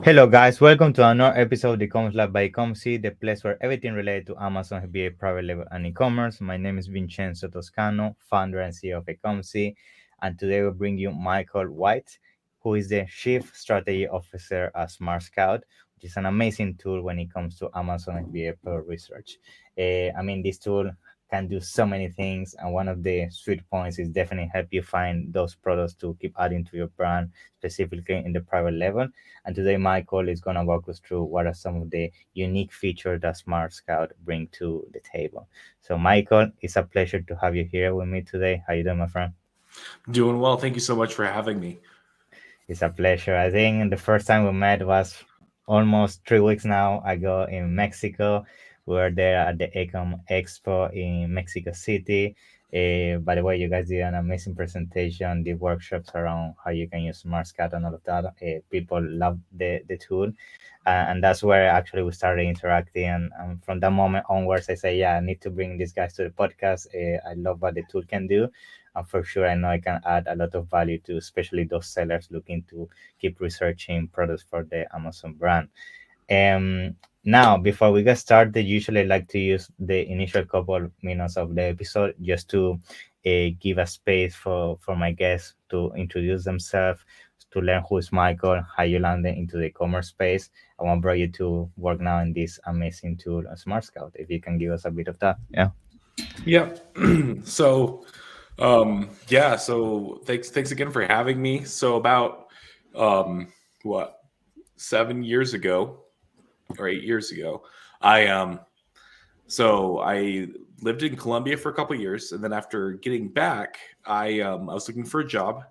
Hello, guys. Welcome to another episode of the e-commerce Lab by Ecomcy, the place where everything related to Amazon FBA private label and e-commerce. My name is Vincenzo Toscano, founder and CEO of Ecomcy, and today we'll bring you Michael White, who is the Chief Strategy Officer at SmartScout, which is an amazing tool when it comes to Amazon FBA product research. This tool can do so many things, and one of the sweet points is definitely help you find those products to keep adding to your brand, specifically in the private level. And today, Michael is going to walk us through what are some of the unique features that Smart Scout bring to the table. So, Michael, it's a pleasure to have you here with me today. How you doing, my friend? Doing well. Thank you so much for having me. It's a pleasure. I think the first time we met was almost 3 weeks now ago in Mexico. We were there at the Ecom Expo in Mexico City. By the way, you guys did an amazing presentation, the workshops around how you can use Smart Scout and all of that. People love the tool. And that's where actually we started interacting. And from that moment onwards, I say, yeah, I need to bring these guys to the podcast. I love what the tool can do. And for sure, I know I can add a lot of value to especially those sellers looking to keep researching products for the Amazon brand. Now, before we get started, usually I like to use the initial couple minutes of the episode just to give a space for my guests to introduce themselves, to learn who is Michael, how you landed into the commerce space, and what brought you to work now in this amazing tool, Smart Scout. If you can give us a bit of that, yeah. Yeah. So thanks again for having me. So about what 7 years ago or 8 years ago, I lived in Colombia for a couple years, and then after getting back, I was looking for a job,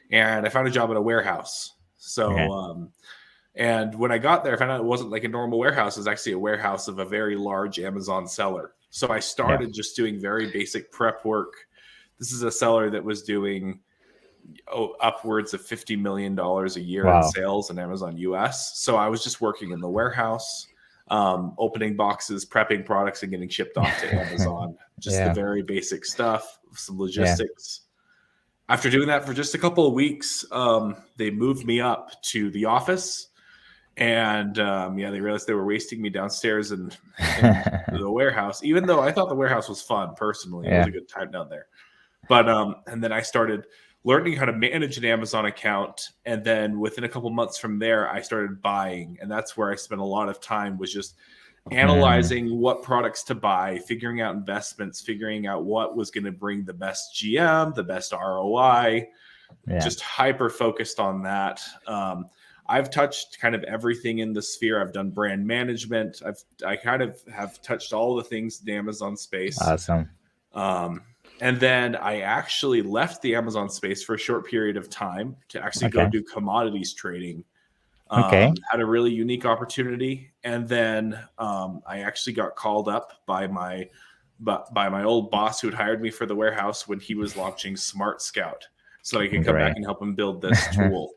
and I found a job at a warehouse. Okay. And when I got there, I found out it wasn't like a normal warehouse. It was actually a warehouse of a very large Amazon seller. So I Yeah. started just doing very basic prep work. This is a seller that was doing upwards of $50 million a year in Wow. sales in Amazon US. So I was just working in the warehouse, opening boxes, prepping products, and getting shipped off to Amazon. Just the Yeah. very basic stuff, some Yeah. logistics. After doing that for just a couple of weeks, they moved me up to the office. And they realized they were wasting me downstairs in the warehouse, even though I thought the warehouse was fun personally. It was Yeah. a good time down there. But and then I started learning how to manage an Amazon account. And then within a couple months from there, I started buying. And that's where I spent a lot of time, was just Mm, analyzing what products to buy, figuring out investments, figuring out what was going to bring the best GM, the best ROI, yeah. just hyper focused on that. I've touched kind of everything in the sphere. I've done brand management. I kind of have touched all the things in the Amazon space. Awesome. Um, and then I actually left the Amazon space for a short period of time to actually go Okay. do commodities trading. Okay. Had a really unique opportunity, and then I actually got called up by my old boss who had hired me for the warehouse when he was launching SmartScout, so I could come back Great. and help him build this tool.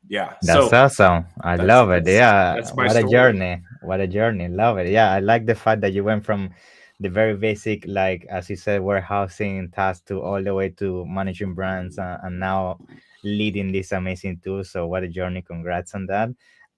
That's So awesome. I that's love it. that's Yeah. that's my What a story. journey. What a journey. Love it. Yeah. I like the fact that you went from the very basic, like, as you said, warehousing task to all the way to managing brands and now leading this amazing tool. So, what a journey. Congrats on that.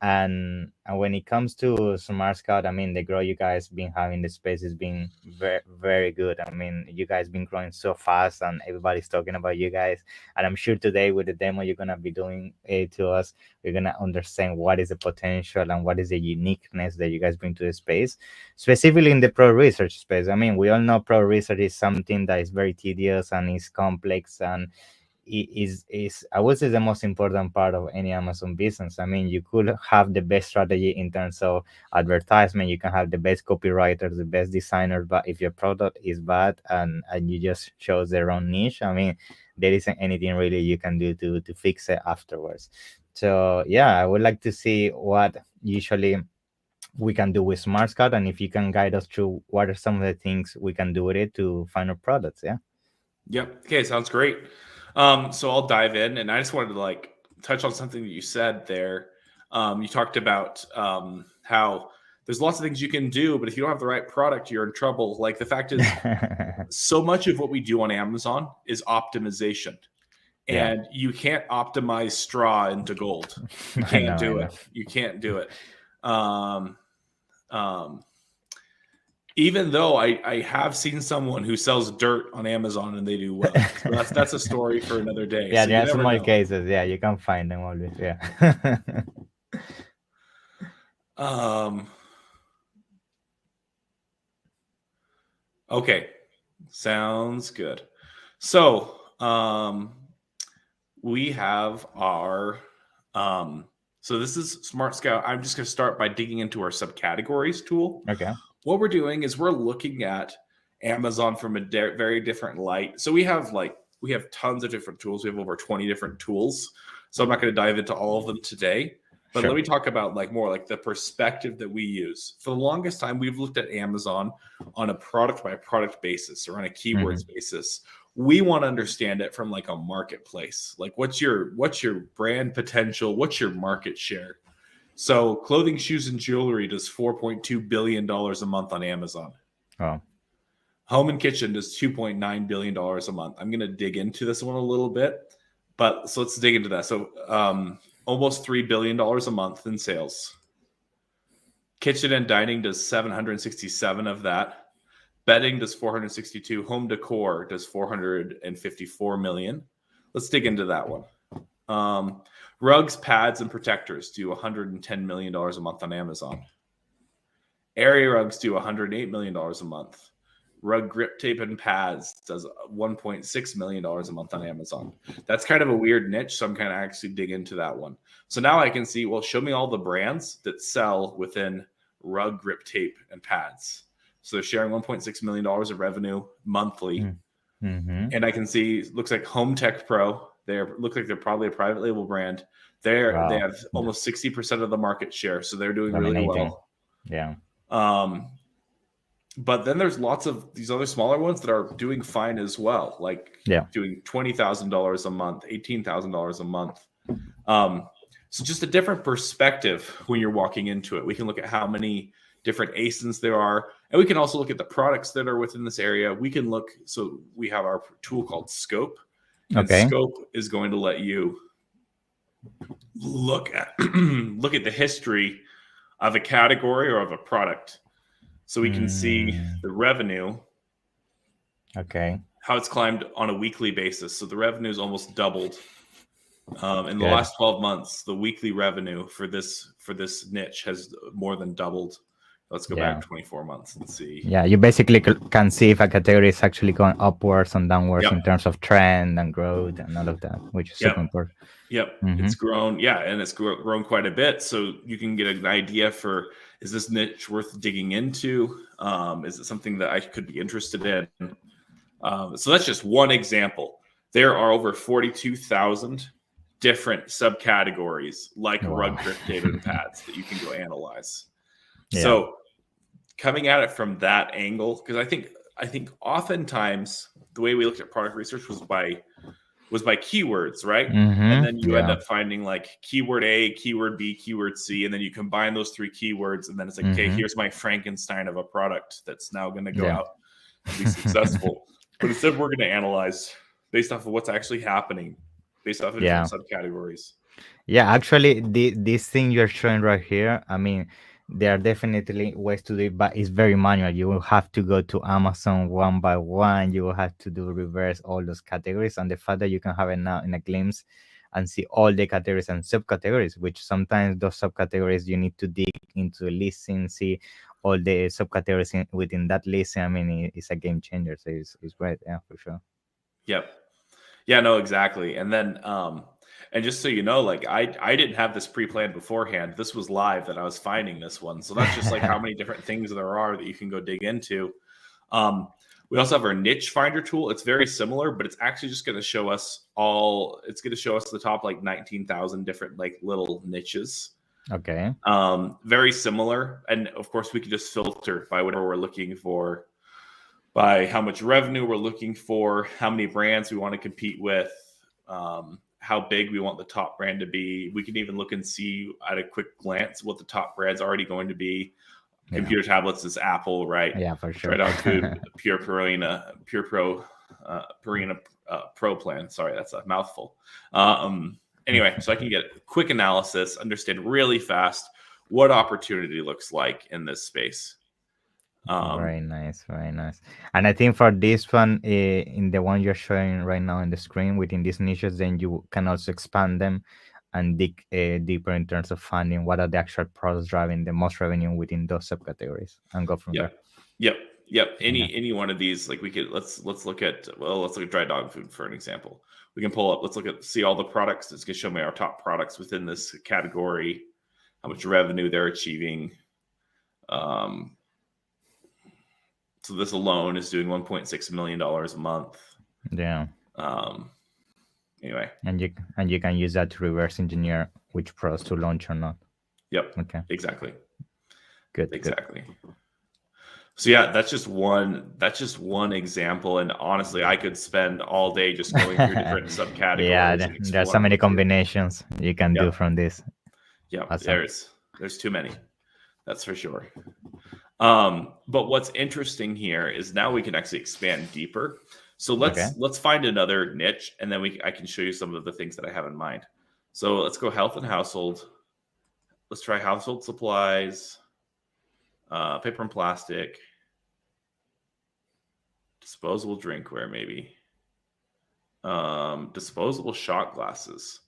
And when it comes to Smart Scout, I mean, the growth you guys been having the space has been very, very good. I mean, you guys been growing so fast and everybody's talking about you guys. And I'm sure today with the demo you're gonna be doing to us, we're gonna understand what is the potential and what is the uniqueness that you guys bring to the space, specifically in the pro research space. I mean, we all know pro research is something that is very tedious and is complex and is I would say the most important part of any Amazon business. I mean, you could have the best strategy in terms of advertisement, you can have the best copywriters, the best designers, but if your product is bad and you just chose the wrong niche, I mean, there isn't anything really you can do to fix it afterwards. So yeah, I would like to see what usually we can do with Smart Scout, and if you can guide us through what are some of the things we can do with it to find our products. Yeah. Yep. Okay, sounds great. So I'll dive in, and I just wanted to touch on something that you said there. You talked about how there's lots of things you can do, but if you don't have the right product, you're in trouble. Like, the fact is, so much of what we do on Amazon is optimization. And you can't optimize straw into gold. You can't do it. You can't do it. Even though I have seen someone who sells dirt on Amazon and they do well. So that's a story for another day. Yeah, so there are small cases. Yeah, you can find them always. Yeah. Okay. Sounds good. So we have our so this is SmartScout. I'm just going to start by digging into our subcategories tool. Okay. What we're doing is we're looking at Amazon from a very different light. So we have tons of different tools. We have over 20 different tools. So I'm not going to dive into all of them today. But let me talk about more like the perspective that we use. For the longest time, we've looked at Amazon on a product by product basis or on a keywords basis. We want to understand it from like a marketplace. Like what's your brand potential? What's your market share? So clothing, shoes, and jewelry does $4.2 billion a month on Amazon. Oh. Home and kitchen does $2.9 billion a month. I'm going to dig into this one a little bit, but so let's dig into that. So almost $3 billion a month in sales. Kitchen and dining does 767 of that. Bedding does 462. Home decor does 454 million. Let's dig into that one. Rugs, pads, and protectors do $110 million a month on Amazon. Area rugs do $108 million a month. Rug grip tape and pads does $1.6 million a month on Amazon. That's kind of a weird niche, so I'm kind of actually dig into that one. So now I can see, well, show me all the brands that sell within rug grip tape and pads. So they're sharing $1.6 million of revenue monthly. And I can see, looks like Home Tech Pro. Look like they're probably a private label brand. They have almost 60% of the market share, so they're doing really well. Yeah. But then there's lots of these other smaller ones that are doing fine as well, like doing $20,000 a month, $18,000 a month. So just a different perspective when you're walking into it. We can look at how many different ASINs there are, and we can also look at the products that are within this area. We can look, so we have our tool called Scope. And Scope is going to let you look at the history of a category or of a product. So we can see the revenue. Okay. How it's climbed on a weekly basis. So the revenue is almost doubled. In the last 12 months, the weekly revenue for this niche has more than doubled. Let's go back 24 months and see. Yeah, you basically can see if a category is actually going upwards and downwards in terms of trend and growth and all of that, which is super important. It's grown. Yeah, and it's grown quite a bit. So you can get an idea for, is this niche worth digging into? Is it something that I could be interested in? So that's just one example. There are over 42,000 different subcategories like rug grip tape and pads that you can go analyze. So coming at it from that angle, because I think oftentimes the way we looked at product research was by keywords, right? And then you end up finding like keyword A, keyword B, keyword C, and then you combine those three keywords, and then it's like, okay, here's my Frankenstein of a product that's now going to go out and be successful. But instead, we're going to analyze based off of what's actually happening, based off of different subcategories. Yeah, actually, this thing you're showing right here, I mean, there are definitely ways to do it, but it's very manual. You will have to go to Amazon one by one. You will have to do reverse all those categories. And the fact that you can have it now in a glimpse and see all the categories and subcategories, which sometimes those subcategories you need to dig into a listing, see all the subcategories within that listing. I mean, it's a game changer. So it's great. Yeah, for sure. Yep. Yeah, no, exactly. And then, and just so you know, like I didn't have this pre-planned beforehand. This was live that I was finding this one. So that's just like how many different things there are that you can go dig into. We also have our niche finder tool. It's very similar, but it's actually just going to show us it's going to show us the top like 19,000 different like little niches. Okay. Very similar. And of course we can just filter by whatever we're looking for, by how much revenue we're looking for, how many brands we want to compete with, how big we want the top brand to be. We can even look and see at a quick glance what the top brand's already going to be. Computer tablets is Apple, right? Yeah, for sure. Right down to Purina Pro plan. Sorry, that's a mouthful. Anyway, so I can get quick analysis, understand really fast what opportunity looks like in this space. Very nice, very nice. And I think for this one, in the one you're showing right now on the screen, within these niches, then you can also expand them and dig deeper in terms of finding what are the actual products driving the most revenue within those subcategories, and go from there. Yep. Any one of these, like we could let's look at dry dog food for an example. We can pull up. See all the products. It's gonna show me our top products within this category, how much revenue they're achieving. So this alone is doing $1.6 million a month. Yeah. Anyway. And you can use that to reverse engineer which products to launch or not. Yep. Okay. Exactly. Good. Exactly. Good. So yeah, that's just one example. And honestly, I could spend all day just going through different subcategories. Yeah, there's so many combinations you can do from this. Yeah, awesome. There's too many. That's for sure. But what's interesting here is now we can actually expand deeper. So let's find another niche, and then I can show you some of the things that I have in mind. So let's go health and household. Let's try household supplies, paper and plastic, disposable drinkware, maybe, disposable shot glasses.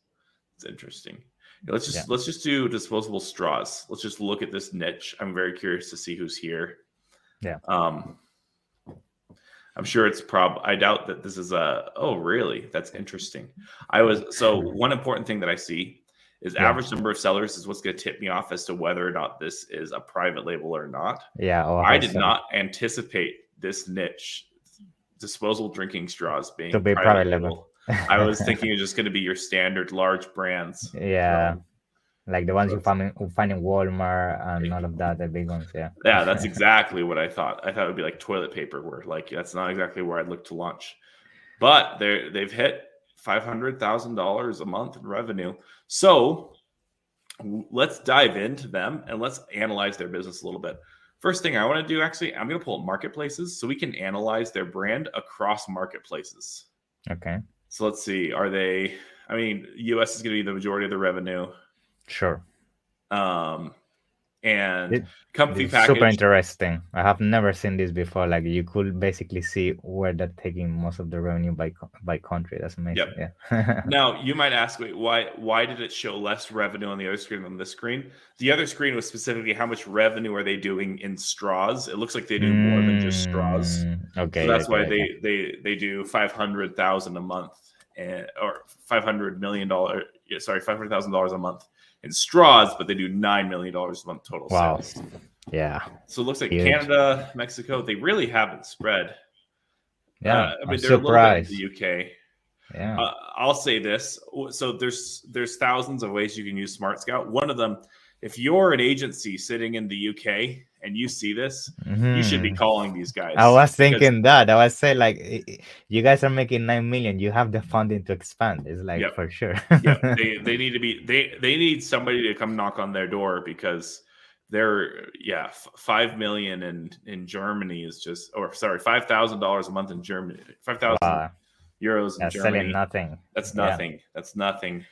It's interesting. Let's just do disposable straws. Let's just look at this niche. I'm very curious to see who's here. Yeah. I'm sure it's I doubt that this is oh, really? That's interesting. One important thing that I see is average number of sellers is what's going to tip me off as to whether or not this is a private label or not. Yeah. I did not anticipate this niche, disposable drinking straws, being to be private label. I was thinking it's just going to be your standard large brands. Yeah. Like the ones you find in Walmart and all of that, the big ones. Yeah. Yeah, that's exactly what I thought. I thought it would be like toilet paper, where that's not exactly where I'd look to launch. But they've hit $500,000 a month in revenue. So let's dive into them and let's analyze their business a little bit. First thing I want to do, actually, I'm going to pull up marketplaces so we can analyze their brand across marketplaces. Okay. So let's see. US is going to be the majority of the revenue. Sure. And Comfy Package. Super interesting. I have never seen this before. Like you could basically see where they're taking most of the revenue by country. That's amazing. Yep. Yeah. Now you might ask me why did it show less revenue on the other screen than this screen? The other screen was specifically how much revenue are they doing in straws. It looks like they do more than just straws. Okay. So that's why they do $500,000 a month or $500 million. $500,000 a month in straws, but they do $9 million a month total sales. Yeah. So it looks like Canada, Mexico, they really haven't spread. Yeah. They're surprised. A little bit in the UK. Yeah. I'll say this. So there's thousands of ways you can use SmartScout. One of them, if you're an agency sitting in the UK and you see this, you should be calling these guys. I was thinking that. I was saying, like, you guys are making 9 million. You have the funding to expand. It's like, for sure. They need to be. They need somebody to come knock on their door because they're 5 million in Germany is just, or sorry, $5,000 a month in Germany, 5,000 euros in Germany. Selling nothing. That's nothing. Yeah. That's nothing.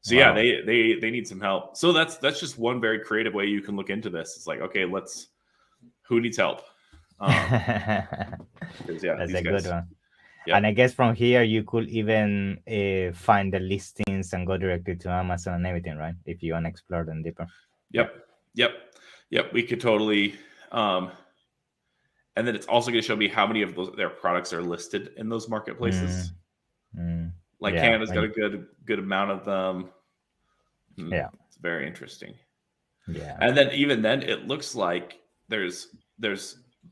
They need some help. So that's just one very creative way you can look into this. It's like, okay, who needs help? That's a good one. Yeah. And I guess from here you could even find the listings and go directly to Amazon and everything, right? If you want to explore them deeper. Yep. We could totally. And then it's also going to show me how many of their products are listed in those marketplaces. Canada's got a good amount of them. Yeah, it's very interesting. Yeah, and then even then, it looks like there's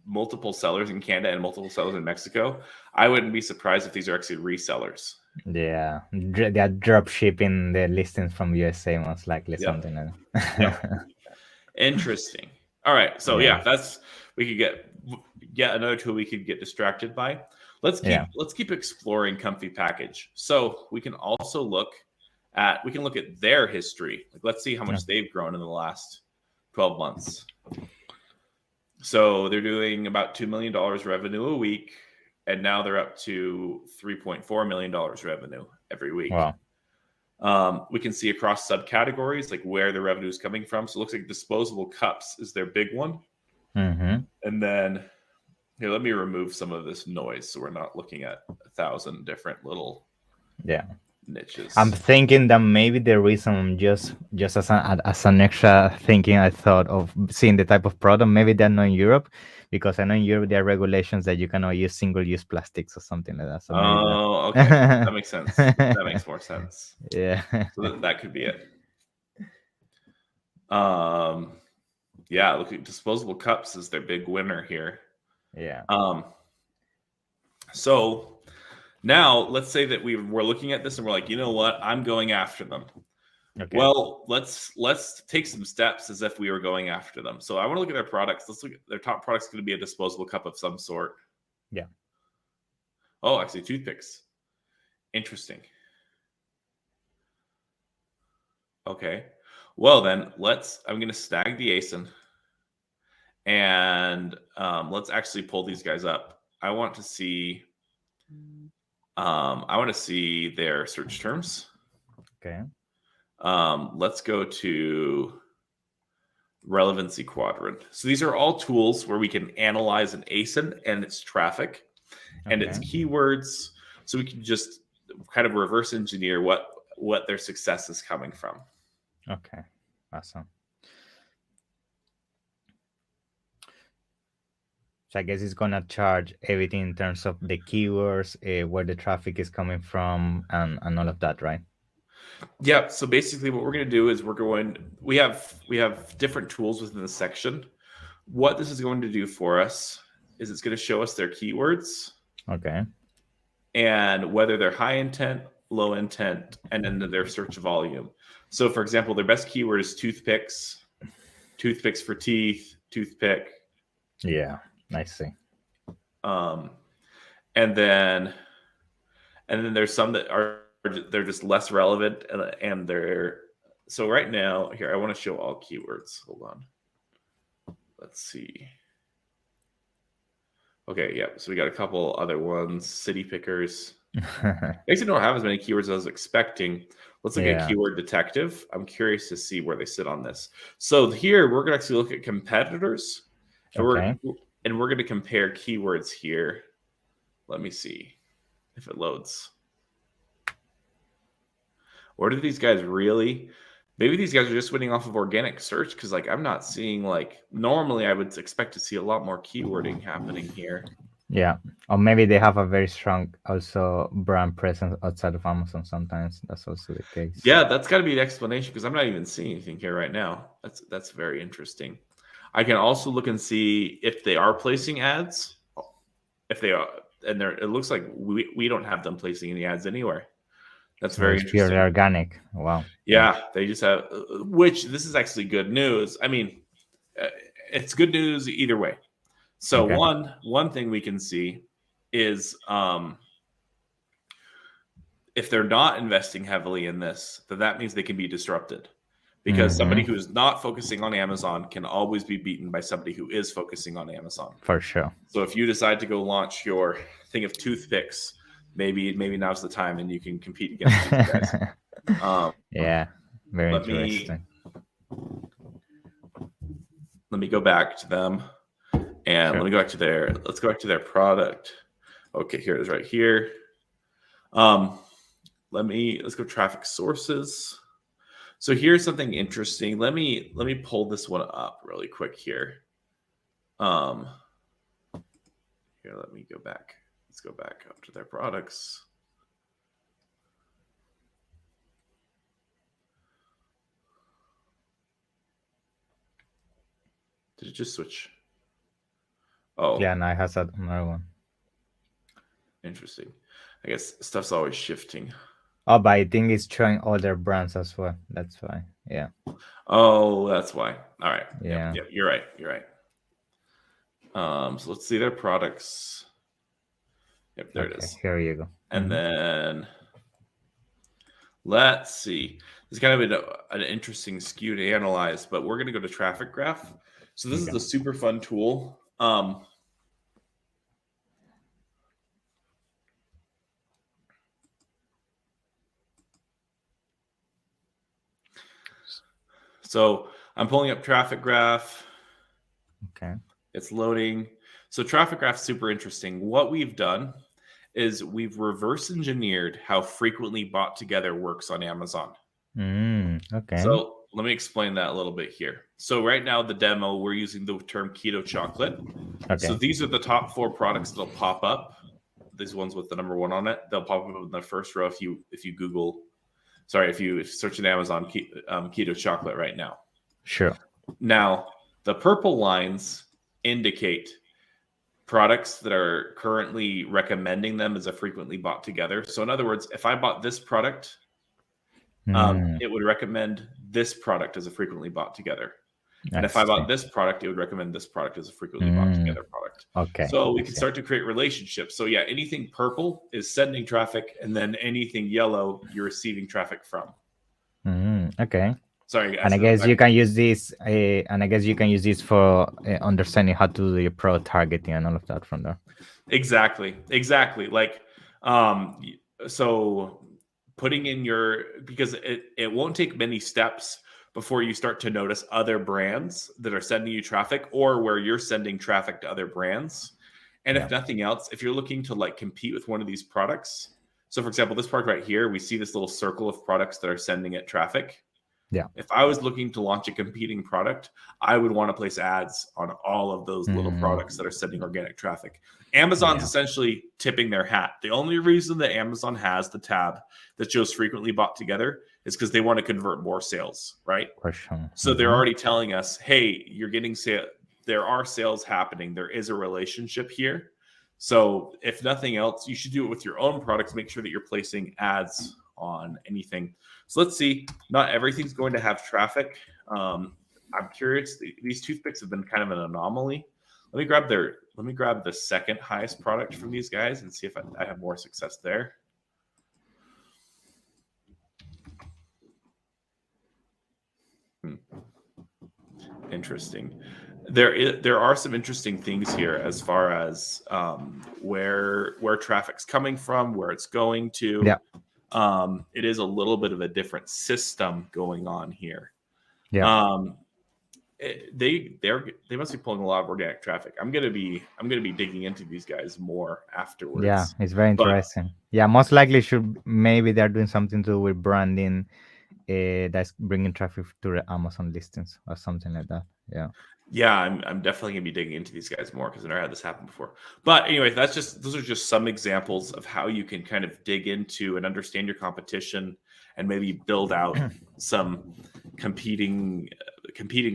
multiple sellers in Canada and multiple sellers in Mexico. I wouldn't be surprised if these are actually resellers. Yeah, they're drop shipping the listings from USA, most likely something like that. Interesting. All right, so we could get another tool we could get distracted by. Let's keep exploring Comfy Package. So we can also look at their history. Like, let's see how much they've grown in the last 12 months. So they're doing about $2 million revenue a week. and now they're up to $3.4 million revenue every week. Wow. We can see across subcategories like where the revenue is coming from. So it looks like disposable cups is their big one. Mm-hmm. And then here, let me remove some of this noise so we're not looking at 1,000 different little niches. I'm thinking that maybe the reason, just as an extra thinking, I thought of seeing the type of product. Maybe they're not in Europe, because I know in Europe there are regulations that you cannot use single-use plastics or something like that. So maybe okay, that makes sense. That makes more sense. Yeah. So that could be it. Yeah, look at disposable cups is their big winner here. Yeah. So now let's say that we're looking at this and we're like, you know what? I'm going after them. Okay. Well, let's take some steps as if we were going after them. So I want to look at their products. Let's look at their top product's going to be a disposable cup of some sort. Yeah. Oh, actually, toothpicks. Interesting. Okay. Well, then I'm going to snag the ASIN and let's actually pull these guys up. I want to see their search terms. Okay. Let's go to relevancy quadrant. So these are all tools where we can analyze an ASIN and its traffic and its keywords. So we can just kind of reverse engineer what their success is coming from. Okay. Awesome. So I guess it's gonna charge everything in terms of the keywords, where the traffic is coming from, and all of that, right? Yeah. So basically, what we're going to do is we have different tools within the section. What this is going to do for us is it's going to show us their keywords. Okay. And whether they're high intent, low intent, and then their search volume. So, for example, their best keyword is toothpicks for teeth, toothpick. Yeah, I see. And then there's some that they're just less relevant, and so right now here I want to show all keywords. Hold on. Let's see. Okay, yeah. So we got a couple other ones. City pickers. Actually, don't have as many keywords as I was expecting. Let's look at keyword detective. I'm curious to see where they sit on this. So here we're going to actually look at competitors, and we're going to compare keywords here. Let me see if it loads. Or do these guys really? Maybe these guys are just winning off of organic search, because like I'm not seeing, like, normally I would expect to see a lot more keywording happening here. Yeah. Or maybe they have a very strong also brand presence outside of Amazon sometimes. That's also the case. Yeah, that's got to be the explanation, because I'm not even seeing anything here right now. That's very interesting. I can also look and see if they are placing ads. If they are, and it looks like we don't have them placing any ads anywhere. That's very interesting. Purely organic. Wow. Yeah, they just have, which this is actually good news. I mean, it's good news either way. So one thing we can see is if they're not investing heavily in this, that means they can be disrupted, because somebody who's not focusing on Amazon can always be beaten by somebody who is focusing on Amazon. For sure. So if you decide to go launch your thing of toothpicks, maybe now's the time, and you can compete against these guys. Yeah, very interesting. Let me go back to them, and let me go back to let's go back to their product. Okay, here it is right here. Let's go traffic sources. So here's something interesting. Let me pull this one up really quick here. Here, let me go back. Let's go back up to their products. Did it just switch? Oh. Yeah, now it has another one. Interesting. I guess stuff's always shifting. Oh, but I think it's showing all their brands as well. That's why. Yeah. Oh, that's why. All right. Yeah. Yep, you're right. You're right. So let's see their products. Yep, there it is. Here you go. And then let's see. It's kind of an interesting skew to analyze, but we're going to go to traffic graph. So this is a super fun tool. So I'm pulling up traffic graph. Okay. It's loading. So traffic graph is super interesting. What we've done is we've reverse engineered how frequently bought together works on Amazon. Okay. So let me explain that a little bit here. So right now, the demo, we're using the term keto chocolate. Okay. So these are the top 4 products that'll pop up. These ones with the number 1 on it, they'll pop up in the first row if you Google, if you search in Amazon keto chocolate right now. Sure. Now, the purple lines indicate products that are currently recommending them as a frequently bought together. So in other words, if I bought this product, it would recommend this product as a frequently bought together. And if I bought this product, it would recommend this product as a frequently bought together product. Okay. So we can start to create relationships. So yeah, anything purple is sending traffic, and then anything yellow you're receiving traffic from. Okay. Sorry, guys. And I guess you can use this, for understanding how to do your product targeting and all of that from there. Exactly. Like, so putting in because it won't take many steps before you start to notice other brands that are sending you traffic, or where you're sending traffic to other brands. And if nothing else, if you're looking to like compete with one of these products, so for example, this product right here, we see this little circle of products that are sending it traffic. Yeah. If I was looking to launch a competing product, I would want to place ads on all of those little products that are sending organic traffic. Amazon's essentially tipping their hat. The only reason that Amazon has the tab that shows frequently bought together is because they want to convert more sales, right? So they're already telling us, hey, you're getting sale. There are sales happening. There is a relationship here. So if nothing else, you should do it with your own products. Make sure that you're placing ads on anything. So let's see. Not everything's going to have traffic. I'm curious. These toothpicks have been kind of an anomaly. Let me grab the second highest product from these guys and see if I have more success there. Interesting. There are some interesting things here as far as where traffic's coming from, where it's going to. Yeah. It is a little bit of a different system going on here. Yeah. They must be pulling a lot of organic traffic. I'm gonna be digging into these guys more afterwards. Yeah, it's very interesting. Most likely maybe they're doing something to do with branding, that's bringing traffic to the Amazon listings or something like that. Yeah, I'm definitely gonna be digging into these guys more because I've never had this happen before. But anyway, those are just some examples of how you can kind of dig into and understand your competition and maybe build out some competing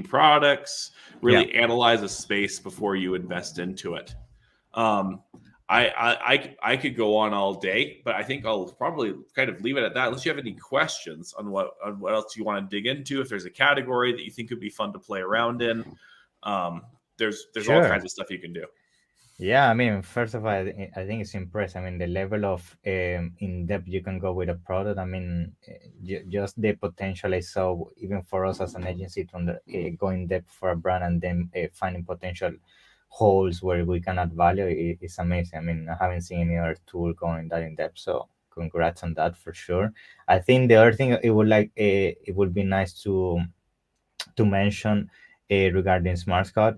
products. Really analyze a space before you invest into it. I could go on all day, but I think I'll probably kind of leave it at that. Unless you have any questions on what else you want to dig into. If there's a category that you think would be fun to play around in, there's all kinds of stuff you can do. Yeah, I mean, first of all, I think it's impressive. I mean, the level of in depth you can go with a product. I mean, just the potential I saw, even for us as an agency, to go in depth for a brand and then finding potential holes where we can add value is amazing. I mean, I haven't seen any other tool going that in depth. So congrats on that for sure. I think the other thing it would be nice to mention regarding SmartScout.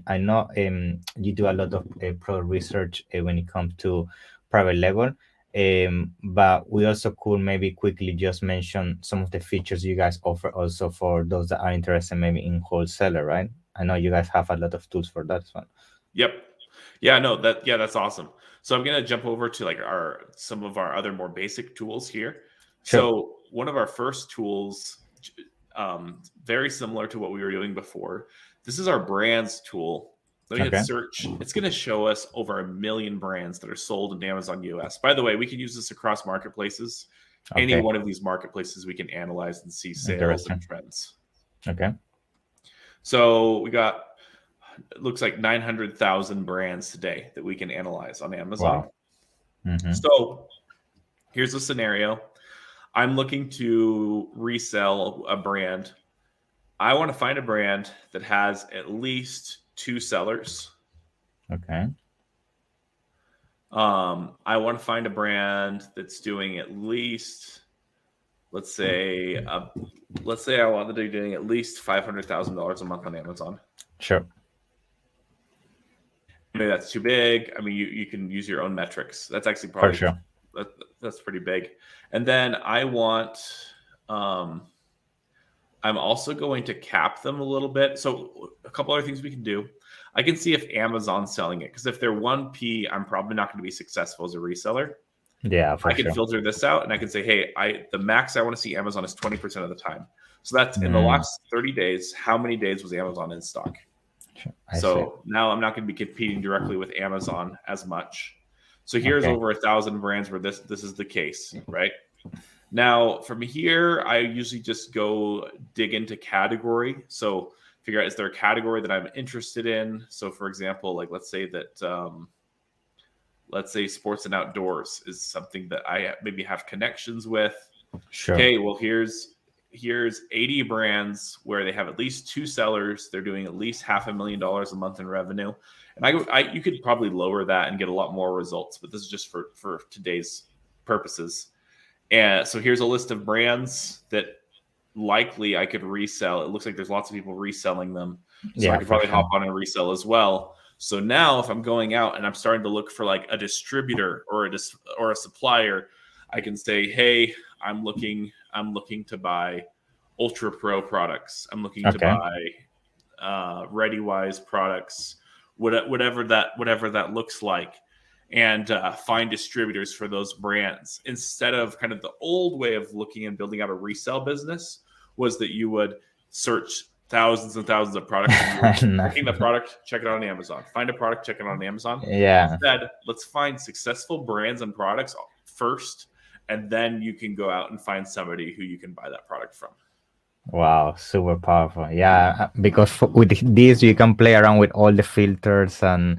I know you do a lot of product research when it comes to private label, but we also could maybe quickly just mention some of the features you guys offer also for those that are interested maybe in wholesaler, right? I know you guys have a lot of tools for that as well. Yep. Yeah, no, that's awesome. So I'm going to jump over to some of our other more basic tools here. Sure. So one of our first tools, very similar to what we were doing before. This is our brands tool. Let me hit search. It's going to show us over 1 million brands that are sold in Amazon US. By the way, we can use this across marketplaces. Any one of these marketplaces we can analyze and see sales and trends. Okay. So we got, it looks like 900,000 brands today that we can analyze on Amazon. Wow. So here's a scenario. I'm looking to resell a brand. I want to find a brand that has at least 2 sellers. Okay. I want to find a brand that's doing at least, let's say, let's say I wanted to be doing at least $500,000 a month on Amazon. Sure. Maybe that's too big. I mean, you can use your own metrics. That's actually For probably sure. that's pretty big. And then I want, I'm also going to cap them a little bit. So a couple other things we can do. I can see if Amazon's selling it, because if they're 1P, I'm probably not going to be successful as a reseller. Yeah, for I can sure. filter this out, and I can say, hey, the max I want to see Amazon is 20% of the time. So that's in the last 30 days. How many days was Amazon in stock? I see. So now I'm not going to be competing directly with Amazon as much. So here's over 1,000 brands where this is the case, right? Now from here, I usually just go dig into category. So figure out, is there a category that I'm interested in? So for example, like let's say sports and outdoors is something that I maybe have connections with. Sure. Okay, well here's 80 brands where they have at least 2 sellers. They're doing at least $500,000 a month in revenue. And you could probably lower that and get a lot more results, but this is just for today's purposes. And so here's a list of brands that likely I could resell. It looks like there's lots of people reselling them. So I could probably hop on and resell as well. So now if I'm going out and I'm starting to look for like a distributor or a supplier, I can say, hey, I'm looking to buy Ultra Pro products. I'm looking to buy ReadyWise products, whatever that looks like, and find distributors for those brands. Instead of kind of the old way of looking and building out a resale business was that you would search thousands and thousands of products. Picking the product, check it out on Amazon. Find a product, check it out on Amazon. Yeah. Instead, let's find successful brands and products first, and then you can go out and find somebody who you can buy that product from. Wow, super powerful. Yeah, because with this you can play around with all the filters and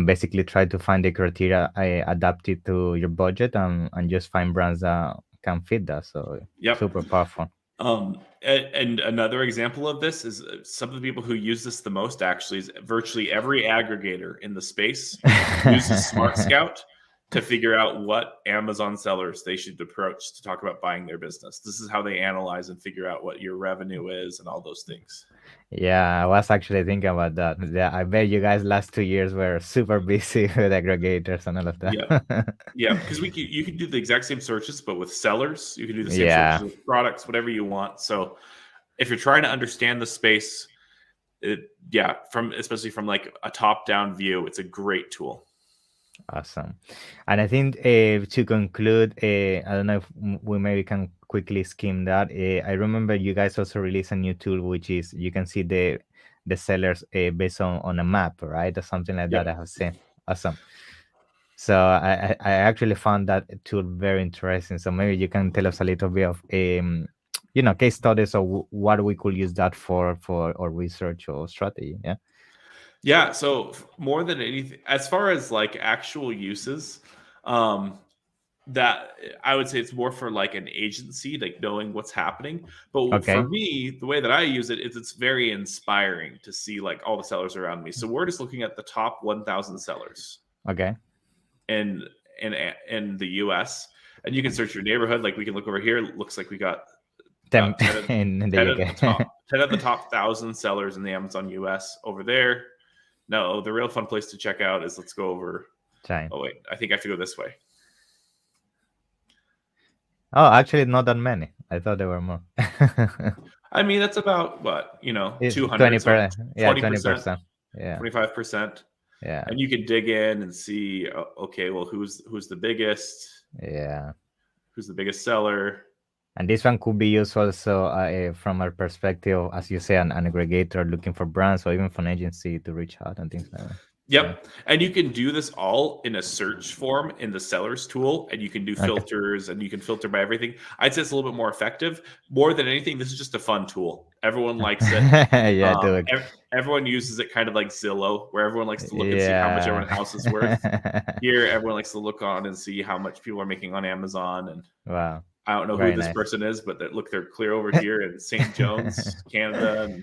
basically try to find the criteria adapted to your budget and just find brands that can fit that. So super powerful. And another example of this is some of the people who use this the most actually is virtually every aggregator in the space uses SmartScout to figure out what Amazon sellers they should approach to talk about buying their business. This is how they analyze and figure out what your revenue is and all those things. Yeah, I was actually thinking about that. Yeah, I bet you guys last 2 years were super busy with aggregators and all of that. Yeah, because you can do the exact same searches, but with sellers, you can do the same searches with products, whatever you want. So if you're trying to understand the space, especially from like a top-down view, it's a great tool. Awesome. And I think to conclude, I don't know if we maybe can quickly skim that. I remember you guys also released a new tool, which is you can see the sellers based on a map, right? Or something like that I have seen. Awesome. So I actually found that tool very interesting. So maybe you can tell us a little bit of case studies or what we could use that for our research or strategy. Yeah, so more than anything, as far as like actual uses, that I would say it's more for like an agency, like knowing what's happening. But for me, the way that I use it is it's very inspiring to see like all the sellers around me. So we're just looking at the top 1,000 sellers. In the US, and you can search your neighborhood. Like we can look over here. It looks like we got 10 of the top 1,000 sellers in the Amazon US over there. No, the real fun place to check out is, let's go over. Oh wait, I think I have to go this way. Oh, actually, not that many. I thought there were more. I mean, that's about what, 200, 20%, 20%, 25%. Yeah, and you can dig in and see, okay, well, who's the biggest? Yeah, who's the biggest seller? And this one could be used also from our perspective, as you say, an aggregator looking for brands or even for an agency to reach out and things like that. Yep. And you can do this all in a search form in the sellers tool, and you can do filters and you can filter by everything. I'd say it's a little bit more effective. More than anything, this is just a fun tool. Everyone likes it. Everyone uses it kind of like Zillow, where everyone likes to look and see how much everyone's house is worth. Here, everyone likes to look on and see how much people are making on Amazon. And wow. I don't know who this person is, but they're clear over here in St. John's, Canada.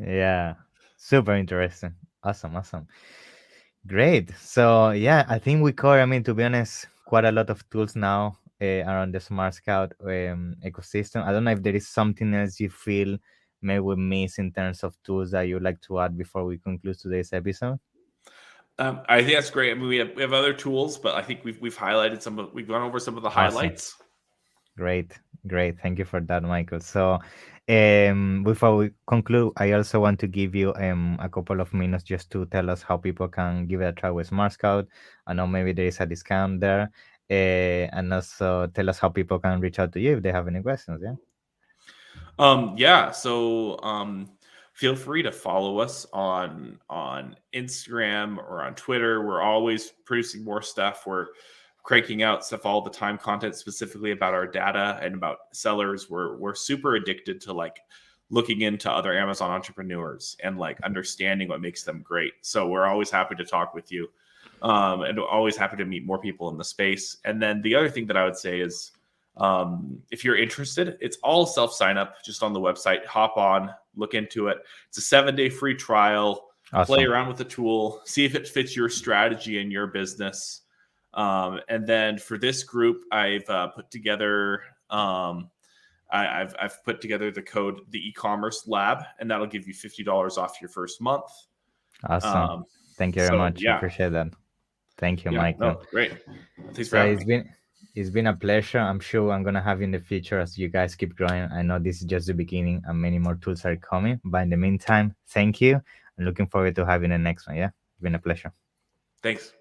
Yeah. Super interesting. Awesome. Great. So yeah, I think we cover, to be honest, quite a lot of tools now around the Smart Scout ecosystem. I don't know if there is something else you feel maybe we miss in terms of tools that you'd like to add before we conclude today's episode. I think that's great. I mean, we have other tools, but I think we've highlighted we've gone over some of the Awesome. highlights. Great. Thank you for that, Michael. So, before we conclude, I also want to give you a couple of minutes just to tell us how people can give it a try with Smart Scout. I know maybe there is a discount there, and also tell us how people can reach out to you if they have any questions. Yeah. So feel free to follow us on Instagram or on Twitter. We're always producing more stuff. We're cranking out stuff all the time, content specifically about our data and about sellers. We're super addicted to like looking into other Amazon entrepreneurs and like understanding what makes them great. So we're always happy to talk with you, and always happy to meet more people in the space. And then the other thing that I would say is, if you're interested, it's all self sign up just on the website. Hop on, look into it. It's a 7-day free trial. Awesome. Play around with the tool, see if it fits your strategy and your business. And then for this group, I've put together I've put together the code, the e-commerce lab, and that'll give you $50 off your first month. Awesome. Thank you very much. Yeah. Appreciate that. Thank you, Michael. No, great. Thanks for having me. It's been a pleasure. I'm sure I'm going to have you in the future as you guys keep growing. I know this is just the beginning and many more tools are coming. But in the meantime, thank you. I'm looking forward to having the next one. Yeah, it's been a pleasure. Thanks.